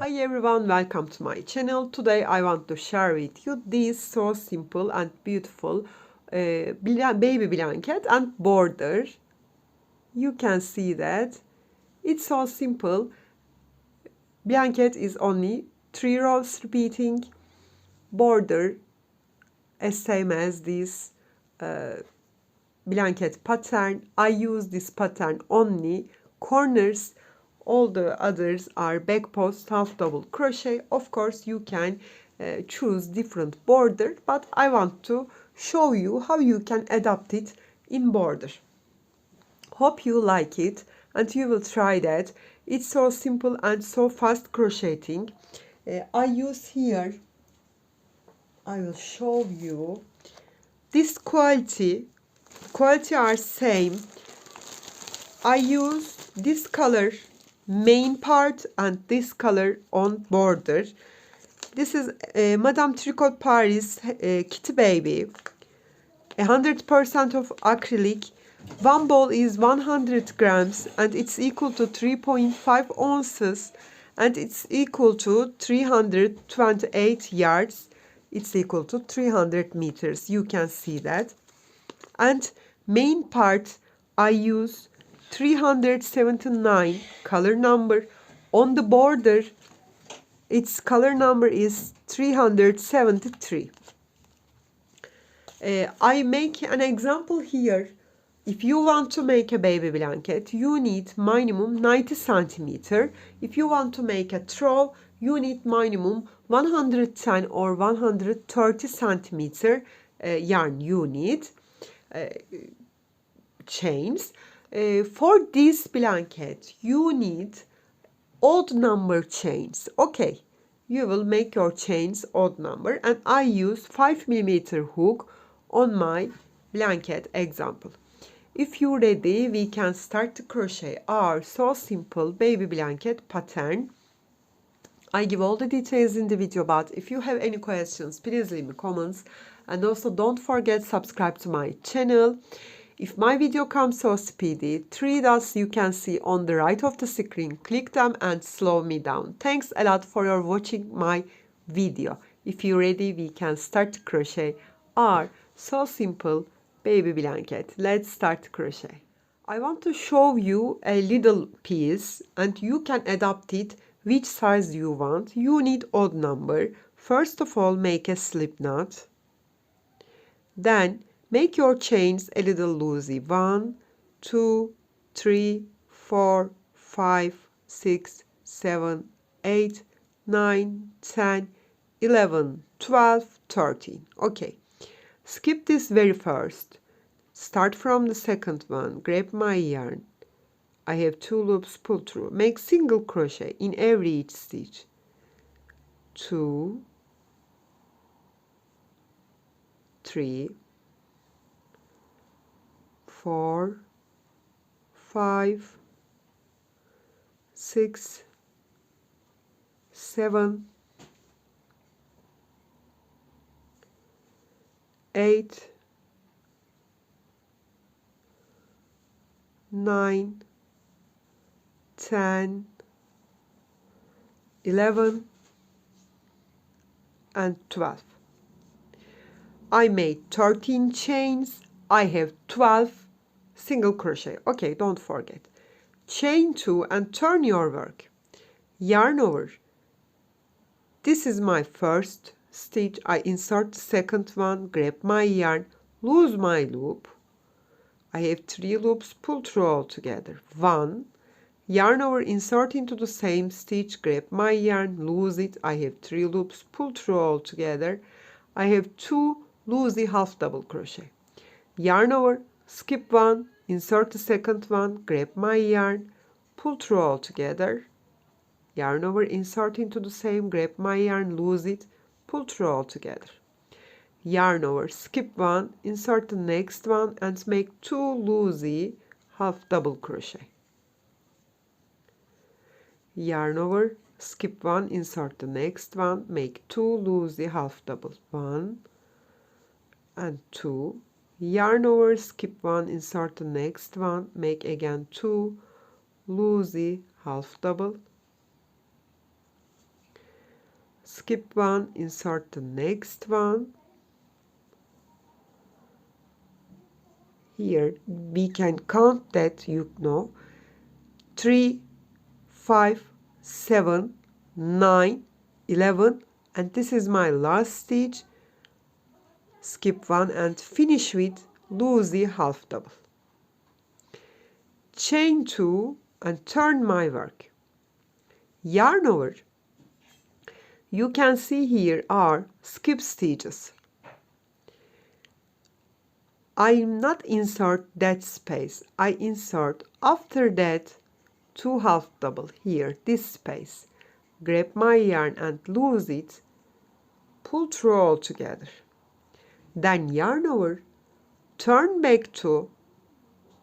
Hi everyone, welcome to my channel. Today I want to share with you this so simple and beautiful baby blanket and border. You can see that it's so simple. Blanket is only 3 rows repeating. Border as same as this blanket pattern. I use this pattern only corners. All the others are back post half double crochet. Of course you can choose different border, but I want to show you how you can adapt it in border. Hope you like it and you will try that. It's so simple and so fast crocheting. I use here, I will show you this quality are same. I use this color main part and this color on border. This is Madame Tricot Paris Kitty Baby, 100% of acrylic. One ball is 100 grams and it's equal to 3.5 ounces and it's equal to 328 yards. It's equal to 300 meters. You can see that. And main part I use 379 color number. On the border its color number is 373. I make an example here. If you want to make a baby blanket, you need minimum 90 centimeter. If you want to make a throw, you need minimum 110 or 130 centimeter yarn you need. Chains. For this blanket you need odd number chains. Okay, you will make your chains odd number and I use 5mm hook on my blanket example. If you're ready, we can start to crochet our so simple baby blanket pattern. I give all the details in the video, but if you have any questions, please leave me comments. And also don't forget subscribe to my channel. If my video comes so speedy, 3 dots you can see on the right of the screen, click them and slow me down. Thanks a lot for your watching my video. If you're ready, we can start to crochet our so simple baby blanket. Let's start crochet. I want to show you a little piece and you can adapt it which size you want. You need odd number. First of all, make a slip knot. Then make your chains a little loosey. 1, 2, 3, 4, 5, 6, 7, 8, 9, 10, 11, 12, 13. Okay. Skip this very first. Start from the second one. Grab my yarn. I have 2 loops, pull through. Make single crochet in every each stitch. 2, 3, 4, 5, 6, 7, 8, 9, 10, 11, and 12. I made 13 chains. I have 12 single crochet. Okay, don't forget. Chain 2 and turn your work. Yarn over. This is my first stitch. I insert the second one, grab my yarn, lose my loop. I have 3 loops, pull through all together. 1, yarn over, insert into the same stitch, grab my yarn, lose it. I have 3 loops, pull through all together. I have 2 loosey half double crochet. Yarn over, skip 1, insert the second one, grab my yarn, pull through all together. Yarn over, insert into the same, grab my yarn, lose it, pull through all together. Yarn over, skip 1, insert the next one and make 2 loosey half double crochet. Yarn over, skip 1, insert the next one, make 2 loosey half double, 1 and 2. Yarn over, skip 1, insert the next one, make again 2 loosey half double, skip one, insert the next one. Here we can count that, 3, 5, 7, 9, 11, and this is my last stitch. Skip one and finish with loosey half double. Chain 2 and turn my work. Yarn over. You can see here are skip stitches. I not insert that space. I insert after that 2 half double here, this space. Grab my yarn and loose it. Pull through all together. Then yarn over. Turn back to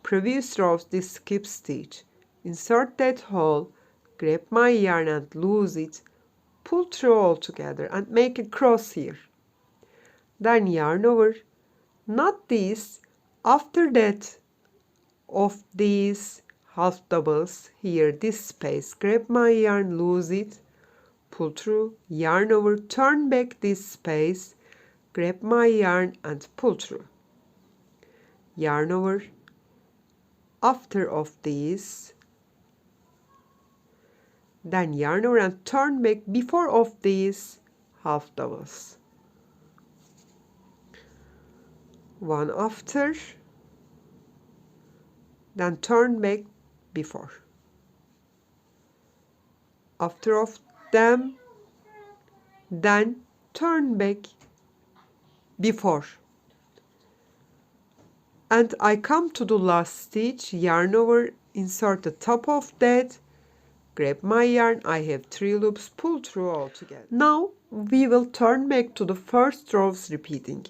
previous rows this skip stitch. Insert that hole. Grab my yarn and loose it. Pull through all together and make a cross here. Then yarn over. Not this, after that of these half doubles here, this space, grab my yarn, loose it, pull through, yarn over, turn back this space, grab my yarn and pull through, yarn over, after of these, then yarn over and turn back before of these half doubles. One after, then turn back before. After of them, then turn back before. And I come to the last stitch, yarn over, insert the top of that, grab my yarn, I have 3 loops, pull through all together. Now we will turn back to the first rows repeating.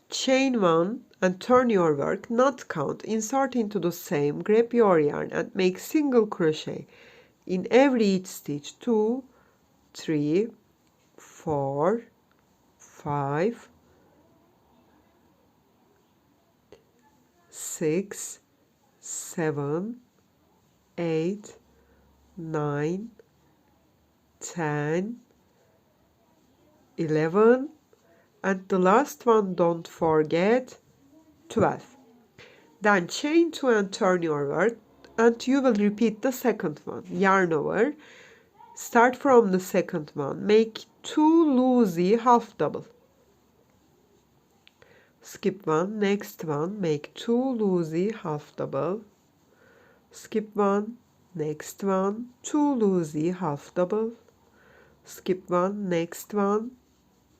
Chain 1 and turn your work, not count, insert into the same, grab your yarn and make single crochet in every each stitch. 2, 3, 4, 5, 6, 7, 8, 9, 10, 11, and the last one, don't forget, 12. Then chain 2 and turn your work, and you will repeat the second one. Yarn over, start from the second one, make 2 loosey half double. Skip one, next one, make 2 loosey half double. Skip one, next one, 2 loosey half double. Skip one, next one,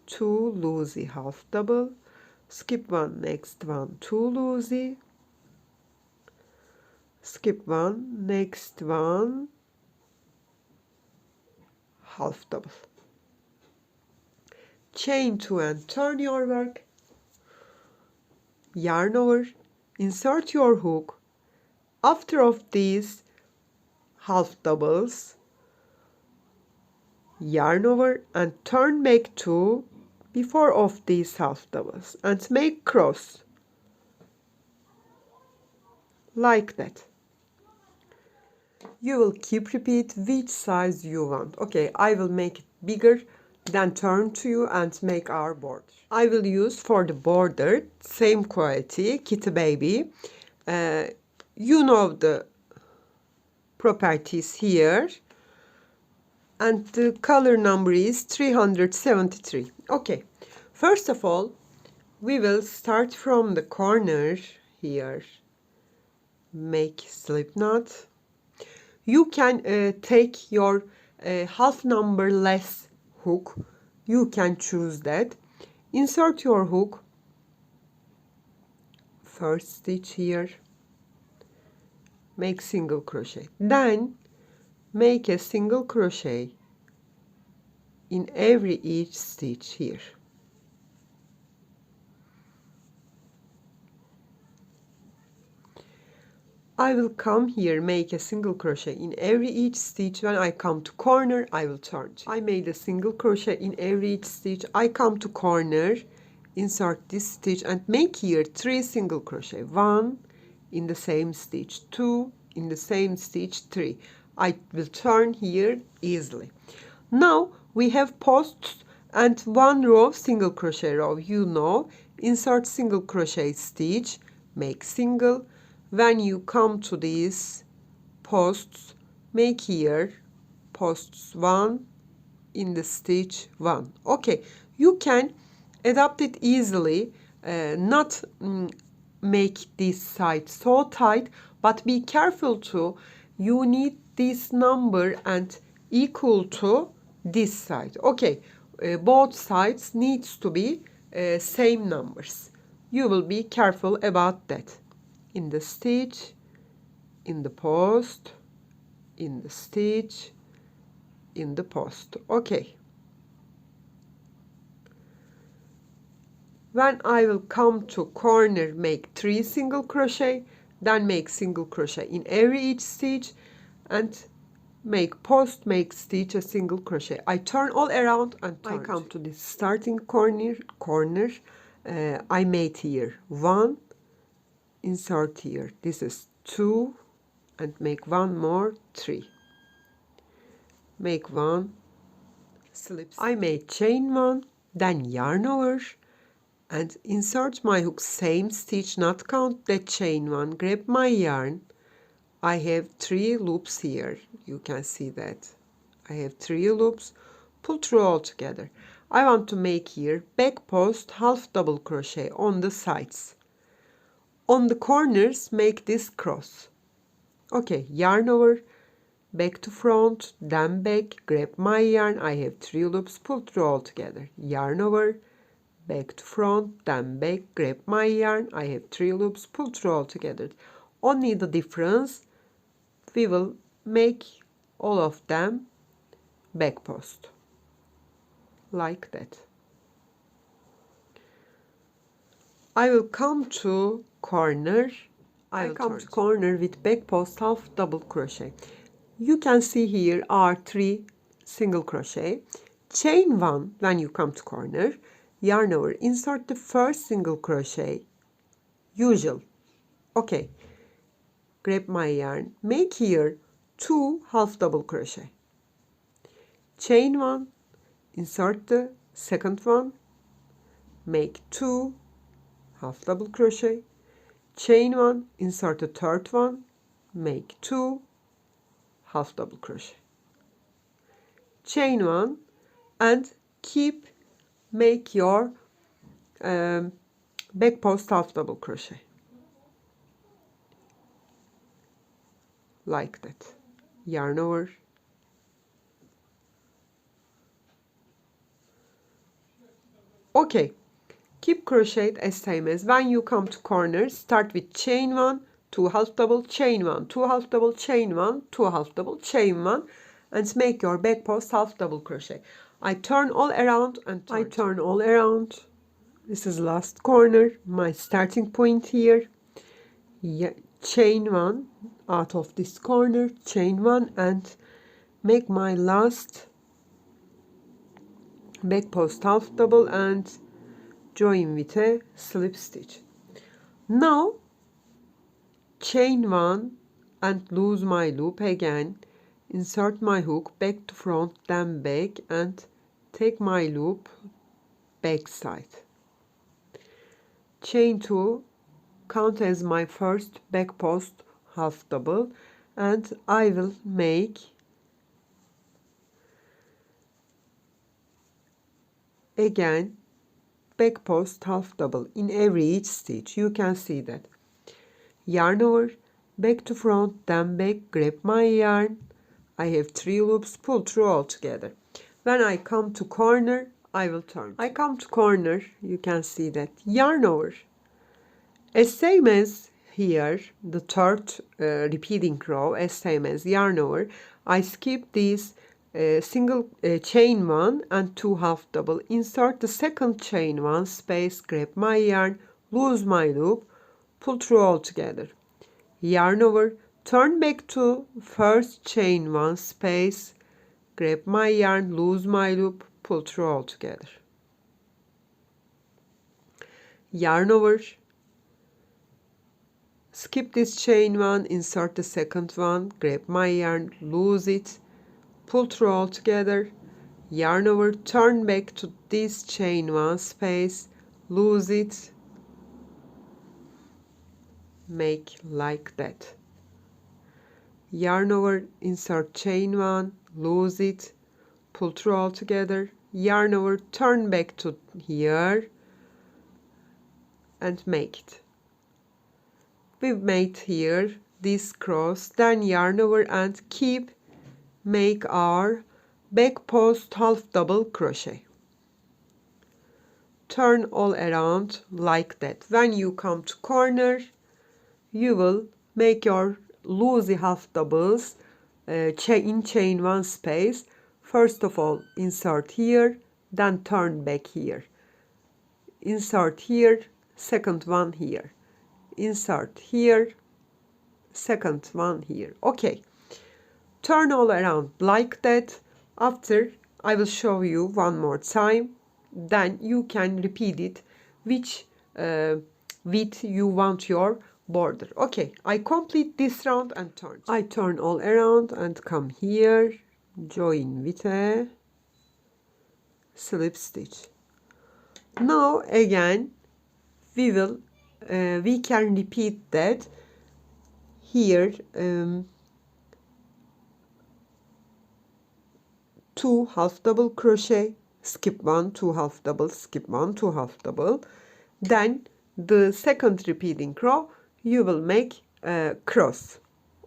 2 loosey half double, skip one, next one, 2 loosey, skip one, next one, half double. Chain 2 and turn your work, yarn over, insert your hook, after of these half doubles, yarn over and turn back to before of these half doubles and make cross like that. You will keep repeat which size you want. Okay, I will make it bigger, then turn to you and make our border. I will use for the border same quality Kitty Baby. You know the properties here. And the color number is 373. Okay, first of all, we will start from the corner here. Make slip knot. You can take your half number less hook. You can choose that. Insert your hook. First stitch here. Make single crochet. Then make a single crochet in every each stitch here. I will come here, make a single crochet in every each stitch. When I come to corner, I will turn. I made a single crochet in every each stitch. I come to corner, insert this stitch and make here 3 single crochet. 1 in the same stitch, 2 in the same stitch, 3. I will turn here easily. Now we have posts and one row single crochet row. You know, insert single crochet stitch, make single. When you come to these posts, make here posts 1 in the stitch 1. Okay, you can adapt it easily, not make this side so tight, but be careful to, you need this number and equal to this side. Okay, both sides needs to be same numbers. You will be careful about that. In the stitch, in the post, in the stitch, in the post. Okay. When I will come to corner, make 3 single crochet, then make single crochet in every each stitch, and make post, make stitch, a single crochet. I turn all around and I come to this starting corner. I made here 1, insert here. This is 2, and make 1 more, 3. Make 1, slip. I made chain 1, then yarn over, and insert my hook, same stitch, not count that chain 1, grab my yarn. I have 3 loops here, you can see that. I have 3 loops, pull through all together. I want to make here back post half double crochet on the sides. On the corners, make this cross. Okay, yarn over, back to front, then back, grab my yarn. I have 3 loops, pull through all together. Yarn over, back to front, then back, grab my yarn. I have 3 loops, pull through all together. Only the difference, we will make all of them back post, like that. I will come to corner. I come to corner with back post half double crochet. You can see here are 3 single crochet. Chain 1 when you come to corner, yarn over, insert the first single crochet, usual. Okay, grab my yarn, make here 2 half double crochet. Chain 1, insert the second one, make 2 half double crochet. Chain 1, insert the third one, make 2 half double crochet. Chain 1, and keep make your back post half double crochet, like that. Yarn over, okay, keep crocheted as same as when you come to corner. Start with chain 1, 2 half double, chain 1, 2 half double, chain 1, 2 half double, chain 1, and make your back post half double crochet. I turn all around and I turn all around. This is last corner, my starting point here. Yeah, chain 1 out of this corner, chain 1, and make my last back post half double and join with a slip stitch. Now chain 1 and lose my loop again, insert my hook back to front, then back, and take my loop back side. Chain 2, count as my first back post half double, and I will make again back post half double in every each stitch. You can see that. Yarn over, back to front, then back, grab my yarn. I have 3 loops, pull through all together. When I come to corner, I will turn. I come to corner, you can see that. Yarn over. As same as here, the third repeating row, as same as yarn over, I skip these single chain 1 and 2 half double, insert the second chain 1 space, grab my yarn, lose my loop, pull through all together. Yarn over, turn back to first chain 1 space, grab my yarn, lose my loop, pull through all together. Yarn over, skip this chain 1, insert the second one, grab my yarn, lose it, pull through all together, yarn over, turn back to this chain 1 space, lose it, make like that. Yarn over, insert chain 1, lose it, pull through all together, yarn over, turn back to here and make it. We made here this cross, then yarn over and keep, make our back post half double crochet. Turn all around like that. When you come to corner, you will make your loosey half doubles in chain 1 space. First of all, insert here, then turn back here. Insert here, second one here. Insert here, second one here. Okay. Turn all around like that. After, I will show you one more time. Then you can repeat it which width you want your border. Okay, I complete this round and turn. I turn all around and come here, join with a slip stitch. Now again we can repeat that here. 2 half double crochet, skip 1, 2 half double, skip 1, 2 half double. Then the second repeating row you will make a cross.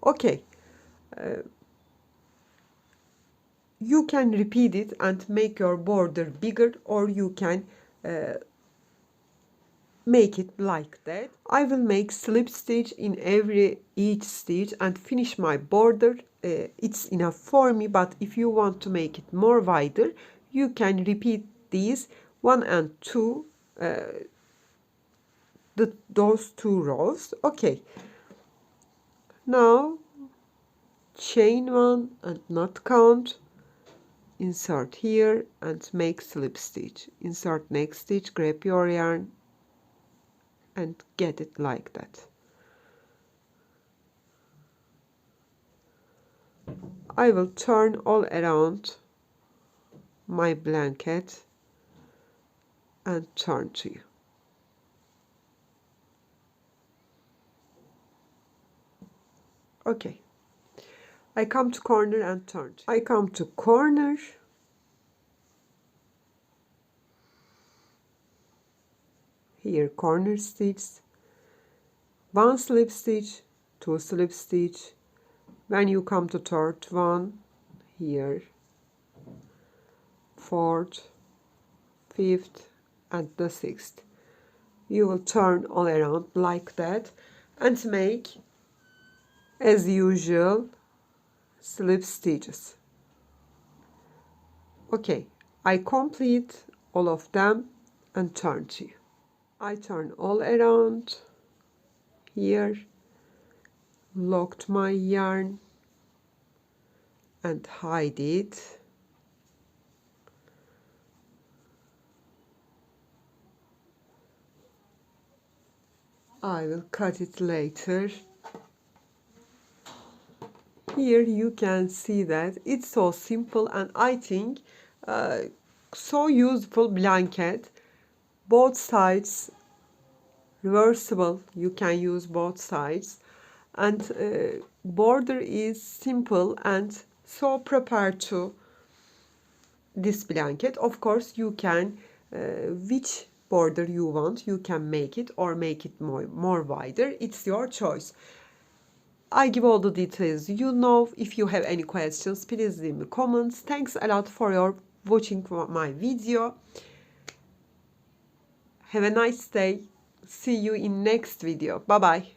Okay, you can repeat it and make your border bigger, or you can make it like that. I will make slip stitch in each stitch and finish my border. It's enough for me, but if you want to make it more wider, you can repeat these 1 and 2, those 2 rows. Okay, now chain 1 and not count, insert here and make slip stitch, insert next stitch, grab your yarn and get it like that. I will turn all around my blanket and turn to you. Okay, I come to corner and turn. I come to corner, here corner stitch, 1 slip stitch, 2 slip stitch. When you come to third one, here 4th, 5th and the 6th, you will turn all around like that and make, as usual, slip stitches. Okay, I complete all of them and turn to you. I turn all around here, locked my yarn and hide it. I will cut it later. Here you can see that it's so simple, and I think so useful blanket. Both sides reversible, you can use both sides, and border is simple and so prepared to this blanket. Of course you can which border you want, you can make it or make it more wider. It's your choice. I give all the details. You know, if you have any questions, please leave me comments. Thanks a lot for your watching my video. Have a nice day. See you in next video. Bye bye.